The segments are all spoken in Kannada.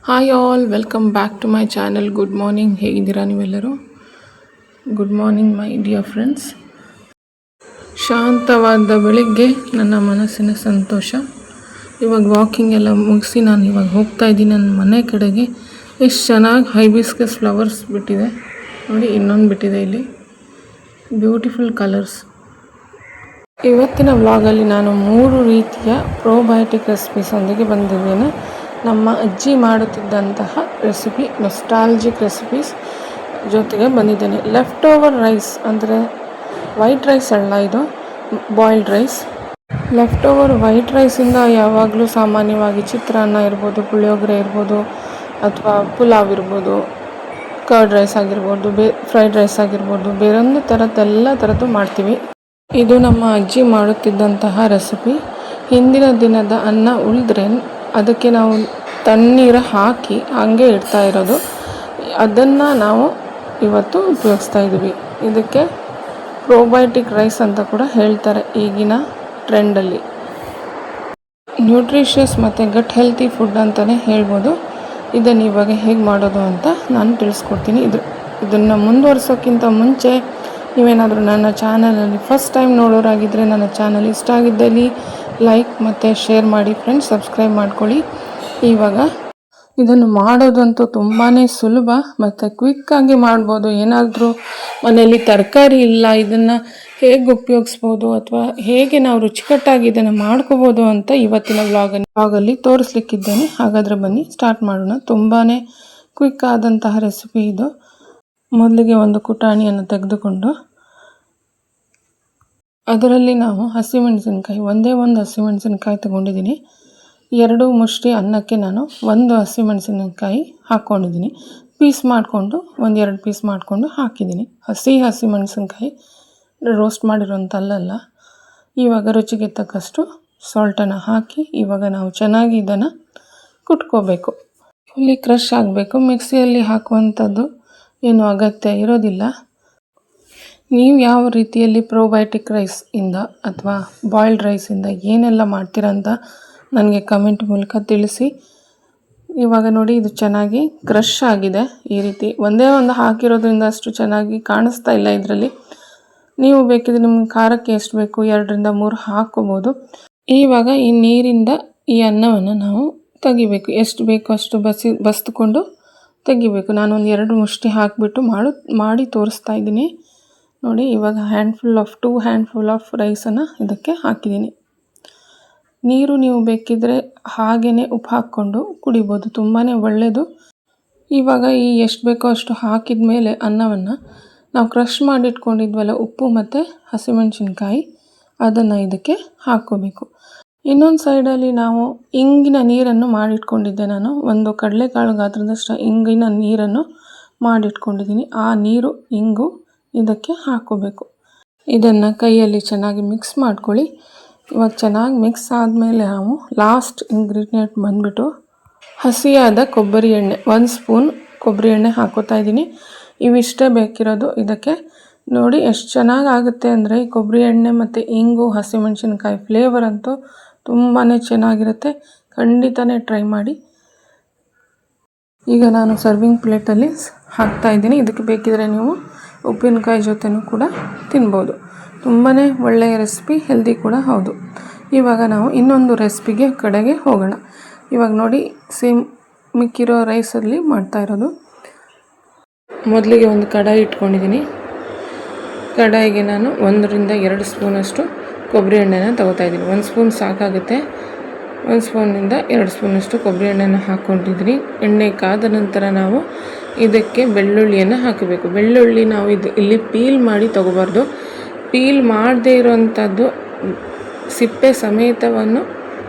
Hi all, welcome back to my channel. Good morning. ಹೇಗಿದ್ದೀರಾ ನೀವೆಲ್ಲರೂ? Good morning my dear friends. ಶಾಂತವಾದ ಬೆಳಿಗ್ಗೆ ನನ್ನ ಮನಸ್ಸಿನ ಸಂತೋಷ. ಇವಾಗ ವಾಕಿಂಗ್ ಎಲ್ಲ ಮುಗಿಸಿ ನಾನು ಇವಾಗ ಹೋಗ್ತಾ ಇದ್ದೀನಿ ನನ್ನ ಮನೆ ಕಡೆಗೆ. ಎಷ್ಟು ಚೆನ್ನಾಗಿ ಹೈಬಿಸ್ಕಸ್ ಫ್ಲವರ್ಸ್ ಬಿಟ್ಟಿದೆ ನೋಡಿ, ಇನ್ನೊಂದು ಬಿಟ್ಟಿದೆ ಇಲ್ಲಿ, ಬ್ಯೂಟಿಫುಲ್ ಕಲರ್ಸ್. ಇವತ್ತಿನ ವ್ಲಾಗಲ್ಲಿ ನಾನು 3 ರೀತಿಯ ಪ್ರೋಬಯೋಟಿಕ್ ರೆಸಿಪೀಸೊಂದಿಗೆ ಬಂದಿದ್ದೇನೆ. ನಮ್ಮ ಅಜ್ಜಿ ಮಾಡುತ್ತಿದ್ದಂತಹ ರೆಸಿಪಿ, ನೊಸ್ಟಾಲ್ಜಿಕ್ ರೆಸಿಪೀಸ್ ಜೊತೆಗೆ ಬಂದಿದ್ದೇನೆ. ಲೆಫ್ಟ್ ಓವರ್ ರೈಸ್ ಅಂದರೆ ವೈಟ್ ರೈಸ್ ಅಲ್ಲ, ಇದು boiled rice. Leftover white ರೈಸಿಂದ ಯಾವಾಗಲೂ ಸಾಮಾನ್ಯವಾಗಿ ಚಿತ್ರಾನ್ನ ಇರ್ಬೋದು, ಪುಳಿಯೋಗರೆ ಇರ್ಬೋದು, ಅಥವಾ ಪುಲಾವ್ ಇರ್ಬೋದು, ಕರ್ಡ್ ರೈಸ್ ಆಗಿರ್ಬೋದು, ಫ್ರೈಡ್ ರೈಸ್ ಆಗಿರ್ಬೋದು, ಬೇರೊಂದು ಎಲ್ಲ ಥರದ್ದು ಮಾಡ್ತೀವಿ. ಇದು ನಮ್ಮ ಅಜ್ಜಿ ಮಾಡುತ್ತಿದ್ದಂತಹ ರೆಸಿಪಿ. ಹಿಂದಿನ ದಿನದ ಅನ್ನ ಉಳಿದ್ರೆ ಅದಕ್ಕೆ ನಾವು ತಣ್ಣೀರು ಹಾಕಿ ಹಾಗೆ ಇಡ್ತಾ ಇರೋದು, ಅದನ್ನು ನಾವು ಇವತ್ತು ಉಪಯೋಗಿಸ್ತಾ ಇದ್ದೀವಿ. ಇದಕ್ಕೆ ಪ್ರೋಬಯೋಟಿಕ್ ರೈಸ್ ಅಂತ ಕೂಡ ಹೇಳ್ತಾರೆ ಈಗಿನ ಟ್ರೆಂಡಲ್ಲಿ. ನ್ಯೂಟ್ರಿಷಿಯಸ್ ಮತ್ತು ಗಟ್ ಹೆಲ್ತಿ ಫುಡ್ ಅಂತಲೇ ಹೇಳ್ಬೋದು. ಇದನ್ನು ಇವಾಗ ಹೇಗೆ ಮಾಡೋದು ಅಂತ ನಾನು ತಿಳಿಸ್ಕೊಡ್ತೀನಿ. ಇದನ್ನು ಮುಂದುವರ್ಸೋಕ್ಕಿಂತ ಮುಂಚೆ ನೀವೇನಾದರೂ ನನ್ನ ಚಾನಲಲ್ಲಿ ಫಸ್ಟ್ ಟೈಮ್ ನೋಡೋರಾಗಿದ್ದರೆ ನನ್ನ ಚಾನಲ್ ಇಷ್ಟ ಆಗಿದ್ದಲ್ಲಿ ಲೈಕ್ ಮತ್ತು ಶೇರ್ ಮಾಡಿ ಫ್ರೆಂಡ್ಸ್, ಸಬ್ಸ್ಕ್ರೈಬ್ ಮಾಡ್ಕೊಳ್ಳಿ. ಇವಾಗ ಇದನ್ನು ಮಾಡೋದಂತೂ ತುಂಬಾ ಸುಲಭ ಮತ್ತು ಕ್ವಿಕ್ಕಾಗಿ ಮಾಡ್ಬೋದು. ಏನಾದರೂ ಮನೆಯಲ್ಲಿ ತರಕಾರಿ ಇಲ್ಲ, ಇದನ್ನು ಹೇಗೆ ಉಪಯೋಗಿಸ್ಬೋದು ಅಥವಾ ಹೇಗೆ ನಾವು ರುಚಿಕಟ್ಟಾಗಿ ಇದನ್ನು ಮಾಡ್ಕೋಬೋದು ಅಂತ ಇವತ್ತಿನ ವ್ಲಾಗಲ್ಲಿ ತೋರಿಸ್ಲಿಕ್ಕಿದ್ದೇನೆ. ಹಾಗಾದರೆ ಬನ್ನಿ ಸ್ಟಾರ್ಟ್ ಮಾಡೋಣ. ತುಂಬಾ ಕ್ವಿಕ್ ಆದಂತಹ ರೆಸಿಪಿ ಇದು. ಮೊದಲಿಗೆ ಒಂದು ಕುಟಾಣಿಯನ್ನು ತೆಗೆದುಕೊಂಡು ಅದರಲ್ಲಿ ನಾವು ಹಸಿಮೆಣಸಿನ್ಕಾಯಿ, ಒಂದೇ ಒಂದು ಹಸಿಮೆಣಸಿನ್ಕಾಯಿ ತೊಗೊಂಡಿದ್ದೀನಿ. 2 ಮುಷ್ಟಿ ಅನ್ನಕ್ಕೆ ನಾನು 1 ಹಸಿಮೆಣಸಿನಕಾಯಿ ಹಾಕ್ಕೊಂಡಿದ್ದೀನಿ. ಪೀಸ್ ಮಾಡಿಕೊಂಡು 1-2 ಪೀಸ್ ಮಾಡಿಕೊಂಡು ಹಾಕಿದ್ದೀನಿ. ಹಸಿಮೆಣಸಿನ್ಕಾಯಿ, ರೋಸ್ಟ್ ಮಾಡಿರೋಂಥಲ್ಲ. ಇವಾಗ ರುಚಿಗೆ ತಕ್ಕಷ್ಟು ಸಾಲ್ಟನ್ನು ಹಾಕಿ ಇವಾಗ ನಾವು ಚೆನ್ನಾಗಿ ಇದನ್ನು ಕುಟ್ಕೋಬೇಕು. ಫುಲ್ಲಿ ಕ್ರಷ್ ಆಗಬೇಕು. ಮಿಕ್ಸಿಯಲ್ಲಿ ಹಾಕುವಂಥದ್ದು ಏನು ಅಗತ್ಯ ಇರೋದಿಲ್ಲ. ನೀವು ಯಾವ ರೀತಿಯಲ್ಲಿ ಪ್ರೋಬಯೋಟಿಕ್ ರೈಸಿಂದ ಅಥವಾ ಬಾಯ್ಲ್ಡ್ ರೈಸಿಂದ ಏನೆಲ್ಲ ಮಾಡ್ತೀರಾ ಅಂತ ನನಗೆ ಕಮೆಂಟ್ ಮೂಲಕ ತಿಳಿಸಿ. ಇವಾಗ ನೋಡಿ, ಇದು ಚೆನ್ನಾಗಿ ಕ್ರಷ್ ಆಗಿದೆ. ಈ ರೀತಿ ಒಂದೇ ಒಂದು ಹಾಕಿರೋದ್ರಿಂದ ಅಷ್ಟು ಚೆನ್ನಾಗಿ ಕಾಣಿಸ್ತಾ ಇಲ್ಲ ಇದರಲ್ಲಿ. ನೀವು ಬೇಕಿದ್ರೆ ನಿಮ್ಗೆ ಖಾರಕ್ಕೆ ಎಷ್ಟು ಬೇಕು 2-3 ಹಾಕ್ಕೋಬೋದು. ಇವಾಗ ಈ ನೀರಿಂದ ಈ ಅನ್ನವನ್ನು ನಾವು ತೆಗಿಬೇಕು. ಎಷ್ಟು ಬೇಕೋ ಅಷ್ಟು ಬಸಿದುಕೊಂಡು ತೆಗಿಬೇಕು. ನಾನೊಂದು 2 ಮುಷ್ಟಿ ಹಾಕಿಬಿಟ್ಟು ಮಾಡಿ ತೋರಿಸ್ತಾ ಇದ್ದೀನಿ ನೋಡಿ. ಇವಾಗ 2 ಹ್ಯಾಂಡ್ಫುಲ್ ಆಫ್ ರೈಸನ್ನು ಇದಕ್ಕೆ ಹಾಕಿದ್ದೀನಿ. ನೀರು ನೀವು ಬೇಕಿದ್ದರೆ ಹಾಗೇ ಉಪ್ಪು ಹಾಕ್ಕೊಂಡು ಕುಡಿಬೋದು, ತುಂಬಾ ಒಳ್ಳೆಯದು. ಇವಾಗ ಈ ಎಷ್ಟು ಬೇಕೋ ಅಷ್ಟು ಹಾಕಿದ ಮೇಲೆ ಅನ್ನವನ್ನು ನಾವು ಕ್ರಷ್ ಮಾಡಿಟ್ಕೊಂಡಿದ್ವಲ್ಲ, ಉಪ್ಪು ಮತ್ತು ಹಸಿಮೆಣಸಿನ್ಕಾಯಿ, ಅದನ್ನು ಇದಕ್ಕೆ ಹಾಕ್ಕೋಬೇಕು. ಇನ್ನೊಂದು ಸೈಡಲ್ಲಿ ನಾವು ಇಂಗಿನ ನೀರನ್ನು ಮಾಡಿಟ್ಕೊಂಡಿದ್ದೆ. ನಾನು ಒಂದು ಕಡಲೆಕಾಳು ಗಾತ್ರದಷ್ಟು ಇಂಗಿನ ನೀರನ್ನು ಮಾಡಿಟ್ಕೊಂಡಿದ್ದೀನಿ. ಆ ನೀರು, ಇಂಗು ಇದಕ್ಕೆ ಹಾಕ್ಕೋಬೇಕು. ಇದನ್ನು ಕೈಯಲ್ಲಿ ಚೆನ್ನಾಗಿ ಮಿಕ್ಸ್ ಮಾಡ್ಕೊಳ್ಳಿ. ಇವಾಗ ಚೆನ್ನಾಗಿ ಮಿಕ್ಸ್ ಆದಮೇಲೆ ನಾವು ಲಾಸ್ಟ್ ಇಂಗ್ರೀಡಿಯೆಂಟ್ ಬಂದುಬಿಟ್ಟು ಹಸಿಯಾದ ಕೊಬ್ಬರಿ ಎಣ್ಣೆ, 1 ಸ್ಪೂನ್ ಕೊಬ್ಬರಿ ಎಣ್ಣೆ ಹಾಕೋತಾ ಇದ್ದೀನಿ. ಇವಿಷ್ಟೇ ಬೇಕಿರೋದು ಇದಕ್ಕೆ. ನೋಡಿ ಎಷ್ಟು ಚೆನ್ನಾಗಾಗುತ್ತೆ ಅಂದರೆ ಈ ಕೊಬ್ಬರಿ ಎಣ್ಣೆ ಮತ್ತು ಇಂಗು, ಹಸಿಮೆಣಸಿನ್ಕಾಯಿ ಫ್ಲೇವರ್ ಅಂತೂ ತುಂಬಾ ಚೆನ್ನಾಗಿರುತ್ತೆ. ಖಂಡಿತನೇ ಟ್ರೈ ಮಾಡಿ. ಈಗ ನಾನು ಸರ್ವಿಂಗ್ ಪ್ಲೇಟಲ್ಲಿ ಹಾಕ್ತಾಯಿದ್ದೀನಿ. ಇದಕ್ಕೆ ಬೇಕಿದ್ರೆ ನೀವು ಉಪ್ಪಿನಕಾಯಿ ಜೊತೆನೂ ಕೂಡ ತಿನ್ಬೋದು. ತುಂಬಾ ಒಳ್ಳೆಯ ರೆಸಿಪಿ, ಹೆಲ್ದಿ ಕೂಡ ಹೌದು. ಇವಾಗ ನಾವು ಇನ್ನೊಂದು ರೆಸಿಪಿಗೆ ಕಡೆಗೆ ಹೋಗೋಣ. ಇವಾಗ ನೋಡಿ, ಸೇಮ್ ಮಿಕ್ಕಿರೋ ರೈಸಲ್ಲಿ ಮಾಡ್ತಾ ಇರೋದು. ಮೊದಲಿಗೆ ಒಂದು ಕಡಾಯಿ ಇಟ್ಕೊಂಡಿದ್ದೀನಿ. ಕಡಾಯಿಗೆ ನಾನು 1-2 ಸ್ಪೂನಷ್ಟು ಕೊಬ್ಬರಿ ಎಣ್ಣೆನ ತಗೋತಾ ಇದ್ದೀನಿ. 1 ಸ್ಪೂನ್ ಸಾಕಾಗುತ್ತೆ. 1 ಸ್ಪೂನಿಂದ 2 ಸ್ಪೂನಷ್ಟು ಕೊಬ್ಬರಿ ಎಣ್ಣೆನ ಹಾಕ್ಕೊಂಡಿದ್ದೀನಿ. ಎಣ್ಣೆ ಕಾದ ನಂತರ ನಾವು ಇದಕ್ಕೆ ಬೆಳ್ಳುಳ್ಳಿಯನ್ನು ಹಾಕಬೇಕು. ಬೆಳ್ಳುಳ್ಳಿ ನಾವು ಇಲ್ಲಿ ಪೀಲ್ ಮಾಡಿ ತೊಗೋಬಾರ್ದು. ಪೀಲ್ ಮಾಡದೇ ಇರೋವಂಥದ್ದು ಸಿಪ್ಪೆ ಸಮೇತವನ್ನು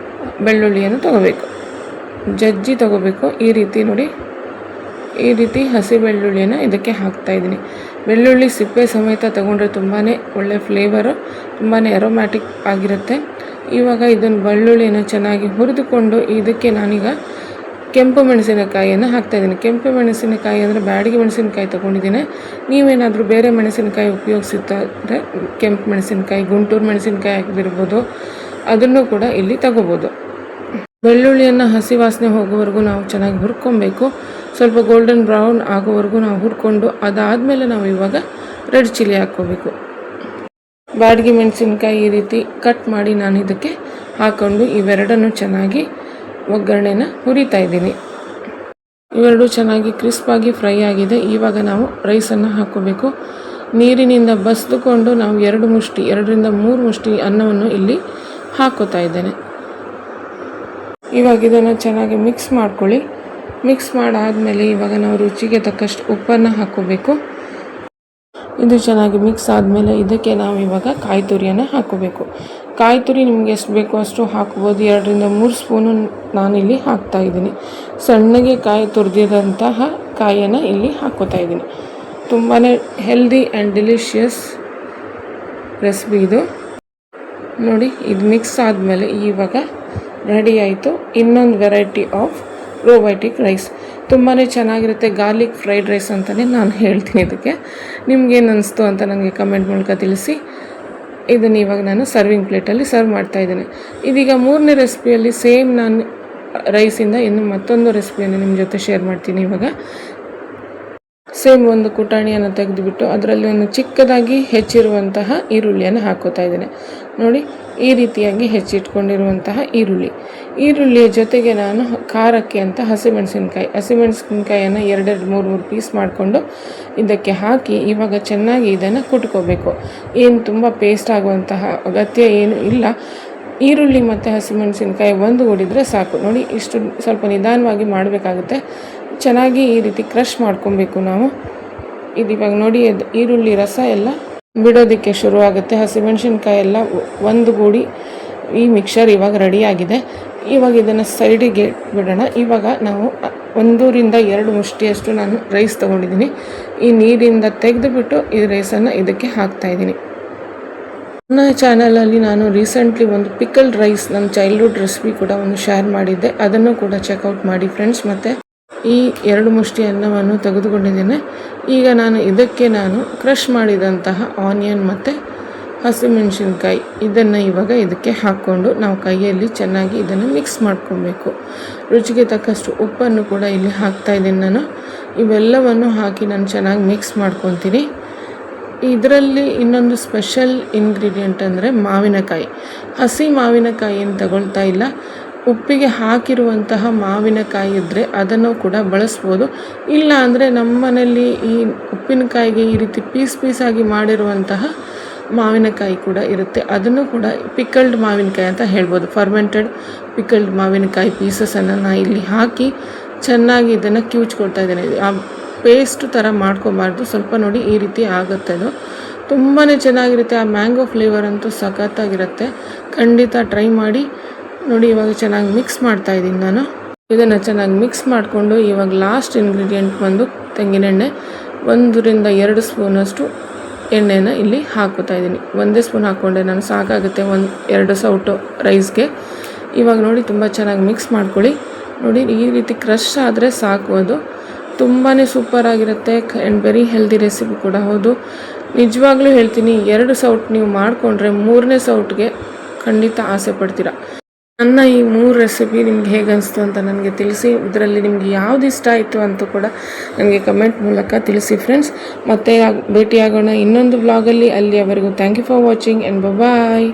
ಬೆಳ್ಳುಳ್ಳಿಯನ್ನು ತೊಗೋಬೇಕು, ಜಜ್ಜಿ ತೊಗೋಬೇಕು. ಈ ರೀತಿ ನೋಡಿ, ಈ ರೀತಿ ಹಸಿ ಬೆಳ್ಳುಳ್ಳಿಯನ್ನು ಇದಕ್ಕೆ ಹಾಕ್ತಾಯಿದ್ದೀನಿ. ಬೆಳ್ಳುಳ್ಳಿ ಸಿಪ್ಪೆ ಸಮೇತ ತೊಗೊಂಡ್ರೆ ತುಂಬಾ ಒಳ್ಳೆ ಫ್ಲೇವರು, ತುಂಬಾ ಅರೋಮ್ಯಾಟಿಕ್ ಆಗಿರುತ್ತೆ. ಇವಾಗ ಇದನ್ನು ಬೆಳ್ಳುಳ್ಳಿಯನ್ನು ಚೆನ್ನಾಗಿ ಹುರಿದುಕೊಂಡು ಇದಕ್ಕೆ ನಾನೀಗ ಕೆಂಪು ಮೆಣಸಿನಕಾಯಿಯನ್ನು ಹಾಕ್ತಾಯಿದ್ದೀನಿ. ಕೆಂಪು ಮೆಣಸಿನಕಾಯಿ ಅಂದರೆ ಬ್ಯಾಡಗಿ ಮೆಣಸಿನಕಾಯಿ ತೊಗೊಂಡಿದ್ದೀನಿ. ನೀವೇನಾದರೂ ಬೇರೆ ಮೆಣಸಿನಕಾಯಿ ಉಪಯೋಗಿಸಿದ್ರೆ ಕೆಂಪು ಮೆಣಸಿನಕಾಯಿ, ಗುಂಟೂರು ಮೆಣಸಿನಕಾಯಿ ಆಗಿರ್ಬೋದು, ಅದನ್ನು ಕೂಡ ಇಲ್ಲಿ ತಗೋಬೋದು. ಬೆಳ್ಳುಳ್ಳಿಯನ್ನು ಹಸಿ ವಾಸನೆ ಹೋಗೋವರೆಗೂ ನಾವು ಚೆನ್ನಾಗಿ ಹುರ್ಕೊಬೇಕು. ಸ್ವಲ್ಪ ಗೋಲ್ಡನ್ ಬ್ರೌನ್ ಆಗೋವರೆಗೂ ನಾವು ಹುರ್ಕೊಂಡು ಅದಾದಮೇಲೆ ನಾವು ಇವಾಗ ರೆಡ್ ಚಿಲ್ಲಿ ಹಾಕ್ಕೋಬೇಕು. ಬ್ಯಾಡಗಿ ಮೆಣಸಿನ್ಕಾಯಿ ಈ ರೀತಿ ಕಟ್ ಮಾಡಿ ನಾನು ಇದಕ್ಕೆ ಹಾಕ್ಕೊಂಡು ಇವೆರಡನ್ನು ಚೆನ್ನಾಗಿ ಒಗ್ಗರಣೆನ ಹುರಿತಾ ಇದ್ದೀನಿ. ಇವೆರಡು ಚೆನ್ನಾಗಿ ಕ್ರಿಸ್ಪಾಗಿ ಫ್ರೈ ಆಗಿದೆ. ಇವಾಗ ನಾವು ರೈಸನ್ನು ಹಾಕ್ಕೋಬೇಕು. ನೀರಿನಿಂದ ಬಸಿದುಕೊಂಡು ನಾವು 2 ಮುಷ್ಟಿ 2ರಿಂದ 3 ಮುಷ್ಟಿ ಅನ್ನವನ್ನು ಇಲ್ಲಿ ಹಾಕ್ಕೋತಾ ಇದ್ದೇನೆ. ಇವಾಗ ಇದನ್ನು ಚೆನ್ನಾಗಿ ಮಿಕ್ಸ್ ಮಾಡ್ಕೊಳ್ಳಿ. ಮಿಕ್ಸ್ ಮಾಡಾದಮೇಲೆ ಇವಾಗ ನಾವು ರುಚಿಗೆ ತಕ್ಕಷ್ಟು ಉಪ್ಪನ್ನು ಹಾಕ್ಕೋಬೇಕು. ಇದು ಚೆನ್ನಾಗಿ ಮಿಕ್ಸ್ ಆದಮೇಲೆ ಇದಕ್ಕೆ ನಾವು ಇವಾಗ ಕಾಯಿ ತುರಿಯನ್ನು ಹಾಕ್ಕೋಬೇಕು. ಕಾಯಿ ತುರಿ ನಿಮಗೆ ಎಷ್ಟು ಬೇಕೋ ಅಷ್ಟು ಹಾಕ್ಬೋದು. 2ರಿಂದ 3 ಸ್ಪೂನು ನಾನಿಲ್ಲಿ ಹಾಕ್ತಾ ಇದ್ದೀನಿ. ಸಣ್ಣಗೆ ಕಾಯಿ ತುರಿದಿದಂತಹ ಕಾಯಿಯನ್ನು ಇಲ್ಲಿ ಹಾಕ್ಕೋತಾ ಇದ್ದೀನಿ. ತುಂಬಾ ಹೆಲ್ದಿ ಆ್ಯಂಡ್ ಡಿಲಿಷಿಯಸ್ ರೆಸಿಪಿ ಇದು. ನೋಡಿ, ಇದು ಮಿಕ್ಸ್ ಆದಮೇಲೆ ಇವಾಗ ರೆಡಿ ಆಯಿತು ಇನ್ನೊಂದು ವೆರೈಟಿ ಆಫ್ ಪ್ರೋಬಯೋಟಿಕ್ ರೈಸ್. ತುಂಬಾ ಚೆನ್ನಾಗಿರುತ್ತೆ. ಗಾರ್ಲಿಕ್ ಫ್ರೈಡ್ ರೈಸ್ ಅಂತಲೇ ನಾನು ಹೇಳ್ತೀನಿ. ಇದಕ್ಕೆ ನಿಮ್ಗೇನು ಅನಿಸ್ತು ಅಂತ ನನಗೆ ಕಮೆಂಟ್ ಮೂಲಕ ತಿಳಿಸಿ. ಇದನ್ನು ಇವಾಗ ನಾನು ಸರ್ವಿಂಗ್ ಪ್ಲೇಟಲ್ಲಿ ಸರ್ವ್ ಮಾಡ್ತಾಯಿದ್ದೇನೆ. ಇದೀಗ 3ನೇ ರೆಸಿಪಿಯಲ್ಲಿ ಸೇಮ್ ನಾನು ರೈಸಿಂದ ಇನ್ನು ಮತ್ತೊಂದು ರೆಸಿಪಿಯನ್ನು ನಿಮ್ಮ ಜೊತೆ ಶೇರ್ ಮಾಡ್ತೀನಿ. ಇವಾಗ ಸೇಮ್ ಒಂದು ಕುಟಾಣಿಯನ್ನು ತೆಗೆದುಬಿಟ್ಟು ಅದರಲ್ಲಿ ಒಂದು ಚಿಕ್ಕದಾಗಿ ಹೆಚ್ಚಿರುವಂತಹ ಈರುಳ್ಳಿಯನ್ನು ಹಾಕ್ಕೋತಾ ಇದ್ದೇನೆ. ನೋಡಿ, ಈ ರೀತಿಯಾಗಿ ಹೆಚ್ಚಿಟ್ಕೊಂಡಿರುವಂತಹ ಈರುಳ್ಳಿಯ ಜೊತೆಗೆ ನಾನು ಖಾರಕ್ಕೆ ಅಂತ ಹಸಿಮೆಣಸಿನ್ಕಾಯಿಯನ್ನು 2-3 ಪೀಸ್ ಮಾಡಿಕೊಂಡು ಇದಕ್ಕೆ ಹಾಕಿ ಇವಾಗ ಚೆನ್ನಾಗಿ ಇದನ್ನು ಕುಟ್ಕೋಬೇಕು. ಏನು ತುಂಬ ಪೇಸ್ಟ್ ಆಗುವಂತಹ ಅಗತ್ಯ ಏನು ಇಲ್ಲ. ಈರುಳ್ಳಿ ಮತ್ತು ಹಸಿಮೆಣಸಿನ್ಕಾಯಿ ಒಂದುಗೂಡಿದರೆ ಸಾಕು. ನೋಡಿ, ಇಷ್ಟು ಸ್ವಲ್ಪ ನಿಧಾನವಾಗಿ ಮಾಡಬೇಕಾಗುತ್ತೆ. ಚೆನ್ನಾಗಿ ಈ ರೀತಿ ಕ್ರಷ್ ಮಾಡ್ಕೊಬೇಕು ನಾವು. ಇದು ಇವಾಗ ನೋಡಿ, ಈರುಳ್ಳಿ ರಸ ಎಲ್ಲ ಬಿಡೋದಕ್ಕೆ ಶುರುವಾಗುತ್ತೆ. ಹಸಿಮೆಣಸಿನ್ಕಾಯಿ ಎಲ್ಲ ಒಂದುಗೂಡಿ ಈ ಮಿಕ್ಸರ್ ಇವಾಗ ರೆಡಿಯಾಗಿದೆ. ಇವಾಗ ಇದನ್ನು ಸೈಡಿಗೆ ಬಿಡೋಣ. ಇವಾಗ ನಾವು 1ರಿಂದ 2 ಮುಷ್ಟಿಯಷ್ಟು ನಾನು ರೈಸ್ ತೊಗೊಂಡಿದ್ದೀನಿ. ಈ ನೀರಿಂದ ತೆಗೆದುಬಿಟ್ಟು ಈ ರೈಸನ್ನು ಇದಕ್ಕೆ ಹಾಕ್ತಾಯಿದ್ದೀನಿ. ನನ್ನ ಚಾನಲಲ್ಲಿ ನಾನು ರೀಸೆಂಟ್ಲಿ ಒಂದು ಪಿಕಲ್ಡ್ ರೈಸ್ ನನ್ನ ಚೈಲ್ಡ್ಹುಡ್ ರೆಸಿಪಿ ಕೂಡ ಒಂದು ಶೇರ್ ಮಾಡಿದ್ದೆ. ಅದನ್ನು ಕೂಡ ಚೆಕ್ಔಟ್ ಮಾಡಿ ಫ್ರೆಂಡ್ಸ್. ಮತ್ತು ಈ 2 ಮುಷ್ಟಿ ಅನ್ನವನ್ನು ತೆಗೆದುಕೊಂಡಿದ್ದೇನೆ. ಈಗ ಇದಕ್ಕೆ ನಾನು ಕ್ರಷ್ ಮಾಡಿದಂತಹ ಆನಿಯನ್ ಮತ್ತು ಹಸಿಮೆಣಸಿನ್ಕಾಯಿ ಇದನ್ನು ಇವಾಗ ಇದಕ್ಕೆ ಹಾಕ್ಕೊಂಡು ನಾವು ಕೈಯಲ್ಲಿ ಚೆನ್ನಾಗಿ ಇದನ್ನು ಮಿಕ್ಸ್ ಮಾಡ್ಕೊಬೇಕು. ರುಚಿಗೆ ತಕ್ಕಷ್ಟು ಉಪ್ಪನ್ನು ಕೂಡ ಇಲ್ಲಿ ಹಾಕ್ತಾಯಿದ್ದೀನಿ ನಾನು. ಇವೆಲ್ಲವನ್ನು ಹಾಕಿ ನಾನು ಚೆನ್ನಾಗಿ ಮಿಕ್ಸ್ ಮಾಡ್ಕೊತೀನಿ. ಇದರಲ್ಲಿ ಇನ್ನೊಂದು ಸ್ಪೆಷಲ್ ಇಂಗ್ರೀಡಿಯೆಂಟ್ ಅಂದರೆ ಮಾವಿನಕಾಯಿ. ಹಸಿ ಮಾವಿನಕಾಯಿ ಏನು ತಗೊಳ್ತಾ ಇಲ್ಲ. ಉಪ್ಪಿಗೆ ಹಾಕಿರುವಂತಹ ಮಾವಿನಕಾಯಿ ಇದ್ದರೆ ಅದನ್ನು ಕೂಡ ಬಳಸ್ಬೋದು. ಇಲ್ಲ ಅಂದರೆ ನಮ್ಮ ಮನೆಯಲ್ಲಿ ಈ ಉಪ್ಪಿನಕಾಯಿಗೆ ಈ ರೀತಿ ಪೀಸಾಗಿ ಮಾಡಿರುವಂತಹ ಮಾವಿನಕಾಯಿ ಕೂಡ ಇರುತ್ತೆ. ಅದನ್ನು ಕೂಡ ಪಿಕಲ್ಡ್ ಮಾವಿನಕಾಯಿ ಅಂತ ಹೇಳ್ಬೋದು. ಫರ್ಮೆಂಟೆಡ್ ಪಿಕಲ್ಡ್ ಮಾವಿನಕಾಯಿ ಪೀಸಸನ್ನು ನಾನು ಇಲ್ಲಿ ಹಾಕಿ ಚೆನ್ನಾಗಿ ಇದನ್ನು ಕಿವುಚ್ಕೊಳ್ತಾ ಇದ್ದೇನೆ. ಆ ಪೇಸ್ಟ್ ಥರ ಮಾಡ್ಕೊಬಾರ್ದು. ಸ್ವಲ್ಪ ನೋಡಿ, ಈ ರೀತಿ ಆಗುತ್ತೆ. ಅದು ತುಂಬಾ ಚೆನ್ನಾಗಿರುತ್ತೆ. ಆ ಮ್ಯಾಂಗೋ ಫ್ಲೇವರ್ ಅಂತೂ ಸಖತ್ತಾಗಿರುತ್ತೆ. ಖಂಡಿತ ಟ್ರೈ ಮಾಡಿ ನೋಡಿ. ಇವಾಗ ಚೆನ್ನಾಗಿ ಮಿಕ್ಸ್ ಮಾಡ್ತಾಯಿದ್ದೀನಿ ನಾನು. ಇದನ್ನು ಚೆನ್ನಾಗಿ ಮಿಕ್ಸ್ ಮಾಡಿಕೊಂಡು ಇವಾಗ ಲಾಸ್ಟ್ ಇಂಗ್ರೀಡಿಯೆಂಟ್ ಬಂದು ತೆಂಗಿನೆಣ್ಣೆ. 1ರಿಂದ 2 ಸ್ಪೂನಷ್ಟು ಎಣ್ಣೆನ ಇಲ್ಲಿ ಹಾಕ್ಕೋತಾ ಇದ್ದೀನಿ. 1 ಸ್ಪೂನ್ ಹಾಕ್ಕೊಂಡೆ ನಾನು, ಸಾಕಾಗುತ್ತೆ 1-2 ಸೌಟು ರೈಸ್ಗೆ. ಇವಾಗ ನೋಡಿ, ತುಂಬ ಚೆನ್ನಾಗಿ ಮಿಕ್ಸ್ ಮಾಡ್ಕೊಳ್ಳಿ. ನೋಡಿ, ಈ ರೀತಿ ಕ್ರಷ್ ಆದರೆ ಸಾಕು. ಅದು ತುಂಬಾ ಸೂಪರಾಗಿರುತ್ತೆ ಆ್ಯಂಡ್ ವೆರಿ ಹೆಲ್ದಿ ರೆಸಿಪಿ ಕೂಡ ಹೌದು. ನಿಜವಾಗ್ಲೂ ಹೇಳ್ತೀನಿ, 2 ಸೌಟ್ ನೀವು ಮಾಡಿಕೊಂಡ್ರೆ 3ನೇ ಸೌಟ್ಗೆ ಖಂಡಿತ ಆಸೆ ಪಡ್ತೀರಾ. ನನ್ನ ಈ 3 ರೆಸಿಪಿ ನಿಮ್ಗೆ ಹೇಗೆ ಅನಿಸ್ತು ಅಂತ ನನಗೆ ತಿಳಿಸಿ. ಇದರಲ್ಲಿ ನಿಮ್ಗೆ ಯಾವ್ದು ಇಷ್ಟ ಆಯಿತು ಅಂತ ಕೂಡ ನನಗೆ ಕಮೆಂಟ್ ಮೂಲಕ ತಿಳಿಸಿ ಫ್ರೆಂಡ್ಸ್. ಮತ್ತೆ ಭೇಟಿಯಾಗೋಣ ಇನ್ನೊಂದು ವ್ಲಾಗಲ್ಲಿ. ಅಲ್ಲಿಯವರೆಗೂ thank you for watching and bye.